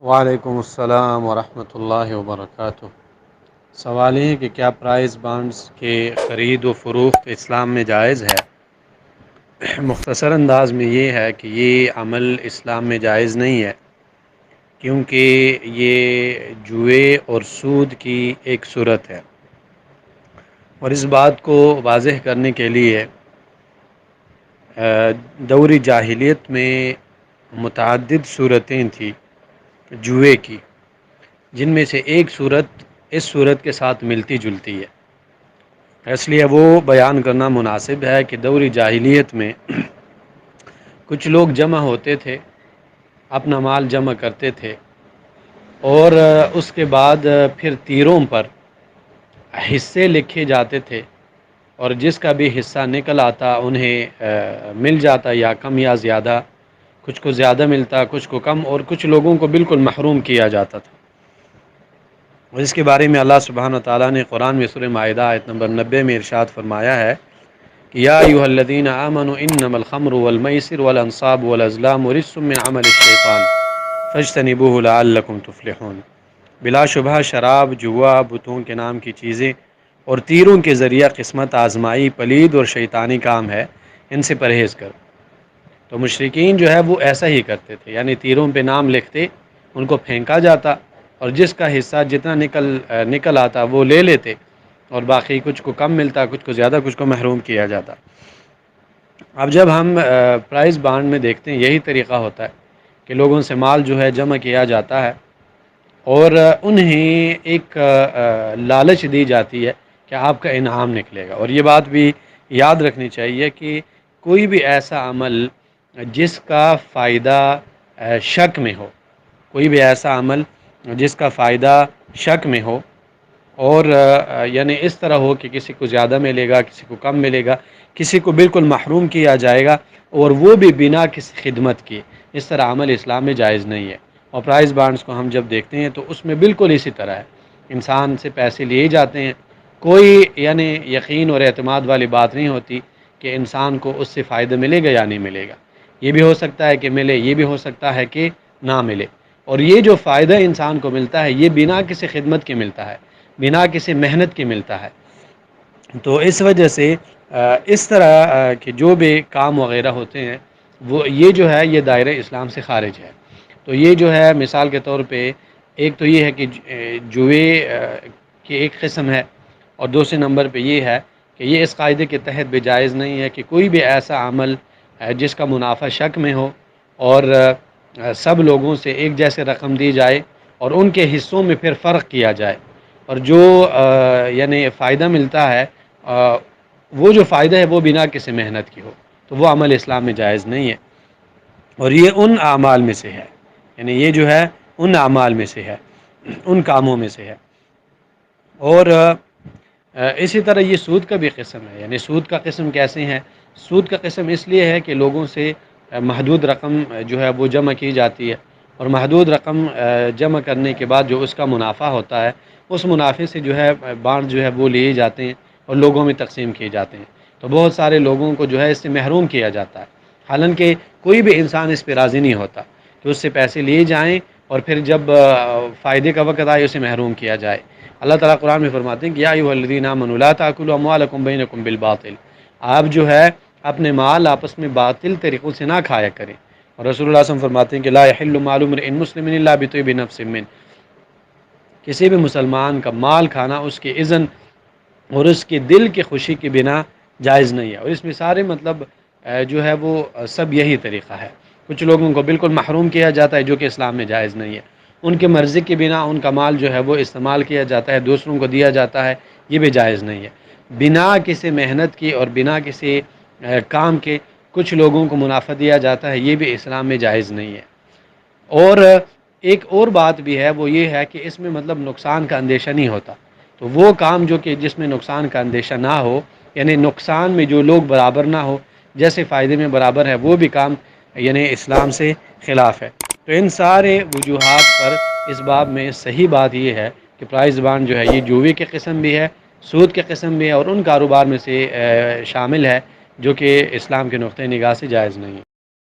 وعلیکم السلام ورحمۃ اللہ وبرکاتہ۔ سوال یہ ہے کہ کیا پرائز بانڈز کے خرید و فروخت اسلام میں جائز ہے؟ مختصر انداز میں یہ ہے کہ یہ عمل اسلام میں جائز نہیں ہے، کیونکہ یہ جوئے اور سود کی ایک صورت ہے۔ اور اس بات کو واضح کرنے کے لیے دور جاہلیت میں متعدد صورتیں تھیں جوئے کی، جن میں سے ایک صورت اس صورت کے ساتھ ملتی جلتی ہے، اس لیے وہ بیان کرنا مناسب ہے کہ دور جاہلیت میں کچھ لوگ جمع ہوتے تھے، اپنا مال جمع کرتے تھے، اور اس کے بعد پھر تیروں پر حصے لکھے جاتے تھے، اور جس کا بھی حصہ نکل آتا انہیں مل جاتا، یا کم یا زیادہ، کچھ کو زیادہ ملتا، کچھ کو کم، اور کچھ لوگوں کو بالکل محروم کیا جاتا تھا۔ اور اس کے بارے میں اللہ سبحانہ وتعالیٰ نے قرآن میں سورہ مائدہ آیت نمبر 90 میں ارشاد فرمایا ہے کہ یا ایھا الذین آمنوا انما الخمر والمیسر والانصاب والازلام رجس من عمل الشیطان فاجتنبوہ لعلکم تفلحون۔ بلا شبہ شراب، جوا، بتوں کے نام کی چیزیں اور تیروں کے ذریعہ قسمت آزمائی پلید اور شیطانی کام ہے، ان سے پرہیز کرو۔ تو مشرکین جو ہے وہ ایسا ہی کرتے تھے، یعنی تیروں پہ نام لکھتے، ان کو پھینکا جاتا، اور جس کا حصہ جتنا نکل آتا وہ لے لیتے، اور باقی کچھ کو کم ملتا، کچھ کو زیادہ، کچھ کو محروم کیا جاتا۔ اب جب ہم پرائز بانڈ میں دیکھتے ہیں، یہی طریقہ ہوتا ہے کہ لوگوں سے مال جو ہے جمع کیا جاتا ہے، اور انہیں ایک لالچ دی جاتی ہے کہ آپ کا انعام نکلے گا۔ اور یہ بات بھی یاد رکھنی چاہیے کہ کوئی بھی ایسا عمل جس کا فائدہ شک میں ہو، کوئی بھی ایسا عمل جس کا فائدہ شک میں ہو، اور یعنی اس طرح ہو کہ کسی کو زیادہ ملے گا، کسی کو کم ملے گا، کسی کو بالکل محروم کیا جائے گا، اور وہ بھی بنا کسی خدمت کے، اس طرح عمل اسلام میں جائز نہیں ہے۔ اور پرائز بانڈز کو ہم جب دیکھتے ہیں تو اس میں بالکل اسی طرح ہے، انسان سے پیسے لیے جاتے ہیں، کوئی یعنی یقین اور اعتماد والی بات نہیں ہوتی کہ انسان کو اس سے فائدہ ملے گا یا نہیں ملے گا۔ یہ بھی ہو سکتا ہے کہ ملے، یہ بھی ہو سکتا ہے کہ نہ ملے، اور یہ جو فائدہ انسان کو ملتا ہے یہ بنا کسی خدمت کے ملتا ہے، بنا کسی محنت کے ملتا ہے۔ تو اس وجہ سے اس طرح کے جو بھی کام وغیرہ ہوتے ہیں، وہ یہ جو ہے یہ دائرہ اسلام سے خارج ہے۔ تو یہ جو ہے مثال کے طور پہ ایک تو یہ ہے کہ جوئے کی ایک قسم ہے، اور دوسرے نمبر پہ یہ ہے کہ یہ اس قاعدے کے تحت بھی جائز نہیں ہے کہ کوئی بھی ایسا عمل جس کا منافع شک میں ہو، اور سب لوگوں سے ایک جیسے رقم دی جائے، اور ان کے حصوں میں پھر فرق کیا جائے، اور جو یعنی فائدہ ملتا ہے وہ جو فائدہ ہے وہ بنا کسی محنت کی ہو، تو وہ عمل اسلام میں جائز نہیں ہے۔ اور یہ ان اعمال میں سے ہے، یعنی یہ جو ہے ان اعمال میں سے ہے، ان کاموں میں سے ہے۔ اور اسی طرح یہ سود کا بھی قسم ہے، یعنی سود کا قسم کیسے ہیں؟ سود کا قسم اس لیے ہے کہ لوگوں سے محدود رقم جو ہے وہ جمع کی جاتی ہے، اور محدود رقم جمع کرنے کے بعد جو اس کا منافع ہوتا ہے، اس منافع سے جو ہے بانڈ جو ہے وہ لیے جاتے ہیں اور لوگوں میں تقسیم کیے جاتے ہیں۔ تو بہت سارے لوگوں کو جو ہے اس سے محروم کیا جاتا ہے، حالانکہ کوئی بھی انسان اس پہ راضی نہیں ہوتا کہ اس سے پیسے لیے جائیں اور پھر جب فائدے کا وقت آئے اسے محروم کیا جائے۔ اللہ تعالیٰ قرآن میں فرماتے ہیں کہ یا ایھا الذین آمنوا لا تأکلوا اموالکم بینکم بالباطل، آپ جو ہے اپنے مال آپس میں باطل طریقوں سے نہ کھایا کریں۔ اور رسول اللہ صلی اللہ علیہ وسلم فرماتے ہیں کہ لا یحل مال امرئ مسلم الا بطیب نفس منہ، کسی بھی مسلمان کا مال کھانا اس کے اذن اور اس کے دل کی خوشی کے بنا جائز نہیں ہے۔ اور اس میں سارے مطلب جو ہے وہ سب یہی طریقہ ہے۔ کچھ لوگوں کو بالکل محروم کیا جاتا ہے جو کہ اسلام میں جائز نہیں ہے، ان کے مرضی کے بنا ان کا مال جو ہے وہ استعمال کیا جاتا ہے، دوسروں کو دیا جاتا ہے، یہ بھی جائز نہیں ہے۔ بنا کسی محنت کی اور بنا کسی کام کے کچھ لوگوں کو منافع دیا جاتا ہے، یہ بھی اسلام میں جائز نہیں ہے۔ اور ایک اور بات بھی ہے، وہ یہ ہے کہ اس میں مطلب نقصان کا اندیشہ نہیں ہوتا۔ تو وہ کام جو کہ جس میں نقصان کا اندیشہ نہ ہو، یعنی نقصان میں جو لوگ برابر نہ ہو، جیسے فائدے میں برابر ہے، وہ بھی کام یعنی اسلام سے خلاف ہے۔ تو ان سارے وجوہات پر اس باب میں صحیح بات یہ ہے کہ پرائز بانڈ جو ہے یہ جوئے کی قسم بھی ہے، سود کی قسم بھی ہے، اور ان کاروبار میں سے شامل ہے جو کہ اسلام کے نقطۂ نگاہ سے جائز نہیں ہے۔